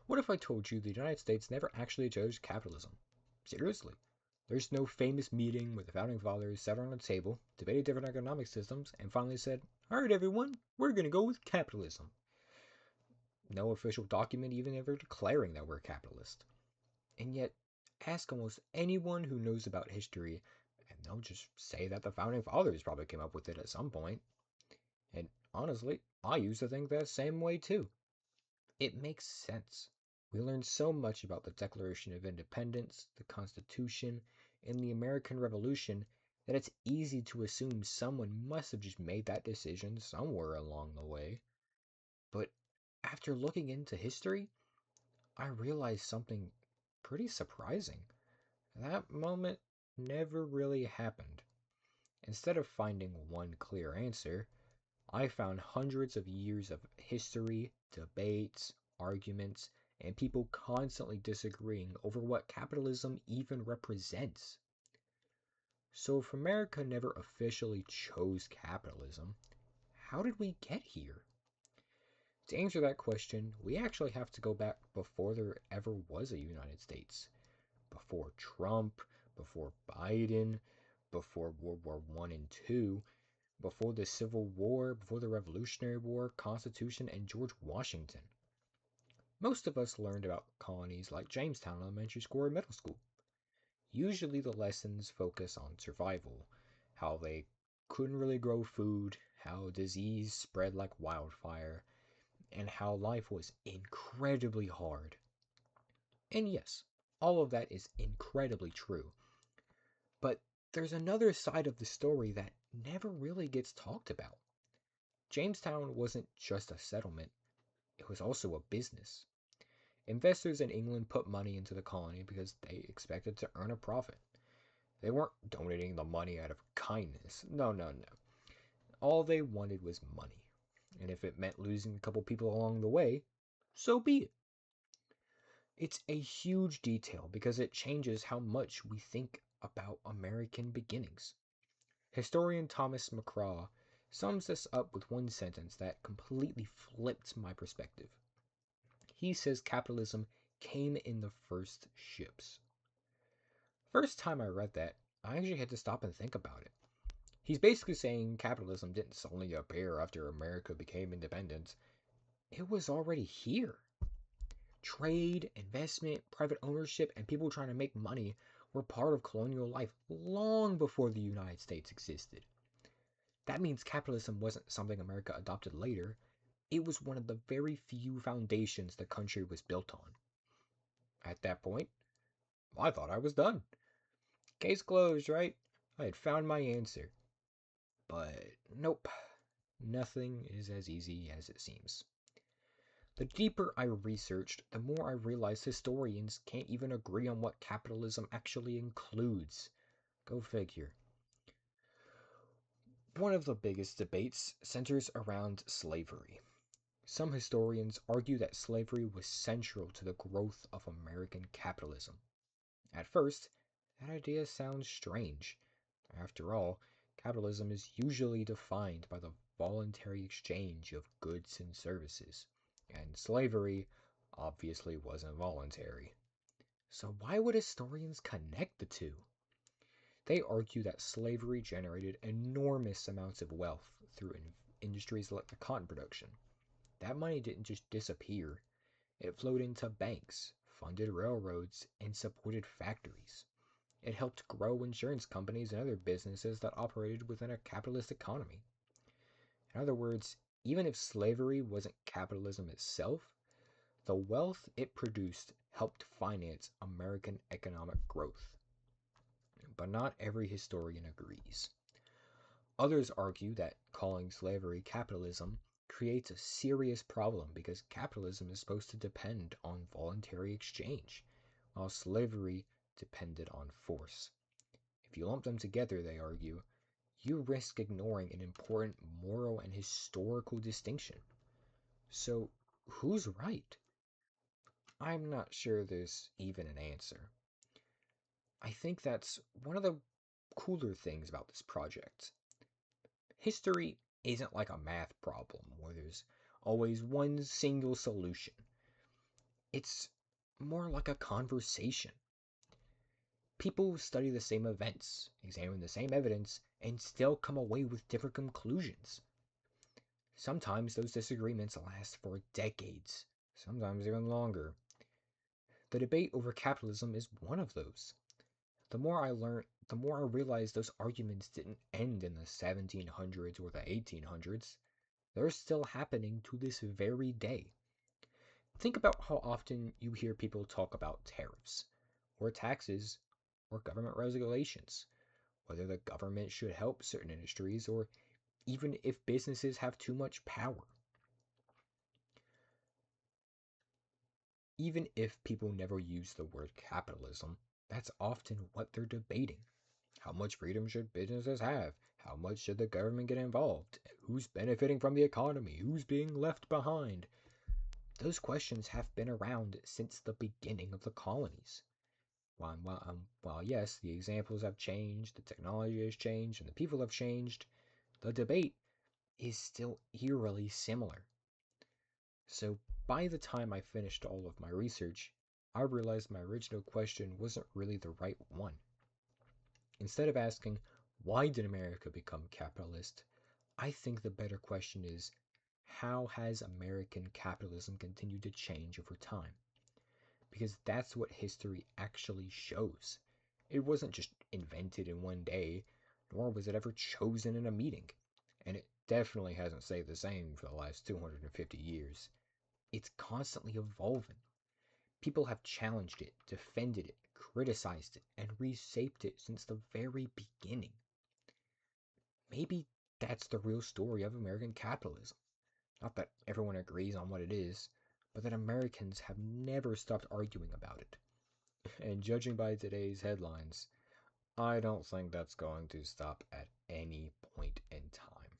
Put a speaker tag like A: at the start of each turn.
A: What if I told you the United States never actually chose capitalism? Seriously. There's no famous meeting where the founding fathers sat around a table, debated different economic systems, and finally said, "Alright, everyone, we're gonna go with capitalism." No official document even ever declaring that we're capitalist. And yet, ask almost anyone who knows about history, and they'll just say that the founding fathers probably came up with it at some point. And honestly, I used to think that same way too. It makes sense. We learned so much about the Declaration of Independence, the Constitution, and the American Revolution that it's easy to assume someone must have just made that decision somewhere along the way. But after looking into history, I realized something pretty surprising. That moment never really happened. Instead of finding one clear answer, I found hundreds of years of history, debates, arguments, and people constantly disagreeing over what capitalism even represents. So, if America never officially chose capitalism, how did we get here? To answer that question, we actually have to go back before there ever was a United States. Before Trump, before Biden, before World War I and II, before the Civil War, before the Revolutionary War, Constitution, and George Washington. Most of us learned about colonies like Jamestown Elementary School or middle school. Usually the lessons focus on survival, how they couldn't really grow food, how disease spread like wildfire, and how life was incredibly hard. And yes, all of that is incredibly true. But there's another side of the story that never really gets talked about. Jamestown wasn't just a settlement, it was also a business. Investors in England put money into the colony because they expected to earn a profit. They weren't donating the money out of kindness. No, no, no. All they wanted was money. And if it meant losing a couple people along the way, so be it. It's a huge detail because it changes how much we think about American beginnings. Historian Thomas McCraw sums this up with one sentence that completely flipped my perspective. He says capitalism came in the first ships. First time I read that, I actually had to stop and think about it. He's basically saying capitalism didn't suddenly appear after America became independent. It was already here. Trade, investment, private ownership, and people trying to make money were part of colonial life long before the United States existed. That means capitalism wasn't something America adopted later. It was one of the very few foundations the country was built on. At that point, I thought I was done. Case closed, right? I had found my answer. But nope, nothing is as easy as it seems. The deeper I researched, the more I realized historians can't even agree on what capitalism actually includes. Go figure. One of the biggest debates centers around slavery. Some historians argue that slavery was central to the growth of American capitalism. At first, that idea sounds strange. After all, capitalism is usually defined by the voluntary exchange of goods and services, and slavery obviously wasn't voluntary. So, why would historians connect the two? They argue that slavery generated enormous amounts of wealth through industries like the cotton production. That money didn't just disappear, it flowed into banks, funded railroads, and supported factories. It helped grow insurance companies and other businesses that operated within a capitalist economy. In other words, even if slavery wasn't capitalism itself, the wealth it produced helped finance American economic growth. But not every historian agrees. Others argue that calling slavery capitalism creates a serious problem because capitalism is supposed to depend on voluntary exchange, while slavery depended on force. If you lump them together, they argue, you risk ignoring an important moral and historical distinction. So, who's right? I'm not sure there's even an answer. I think that's one of the cooler things about this project. History isn't like a math problem where there's always one single solution. It's more like a conversation. People study the same events, examine the same evidence, and still come away with different conclusions. Sometimes those disagreements last for decades, sometimes even longer. The debate over capitalism is one of those. The more I learn, the more I realize those arguments didn't end in the 1700s or the 1800s. They're still happening to this very day. Think about how often you hear people talk about tariffs, or taxes, or government regulations, whether the government should help certain industries, or even if businesses have too much power. Even if people never use the word capitalism, that's often what they're debating. How much freedom should businesses have? How much should the government get involved? Who's benefiting from the economy? Who's being left behind? Those questions have been around since the beginning of the colonies. While yes, the examples have changed, the technology has changed, and the people have changed, the debate is still eerily similar. So by the time I finished all of my research, I realized my original question wasn't really the right one. Instead of asking, why did America become capitalist? I think the better question is, how has American capitalism continued to change over time? Because that's what history actually shows. It wasn't just invented in one day, nor was it ever chosen in a meeting. And it definitely hasn't stayed the same for the last 250 years. It's constantly evolving. People have challenged it, defended it, criticized it, and reshaped it since the very beginning. Maybe that's the real story of American capitalism. Not that everyone agrees on what it is, but that Americans have never stopped arguing about it. And judging by today's headlines, I don't think that's going to stop at any point in time.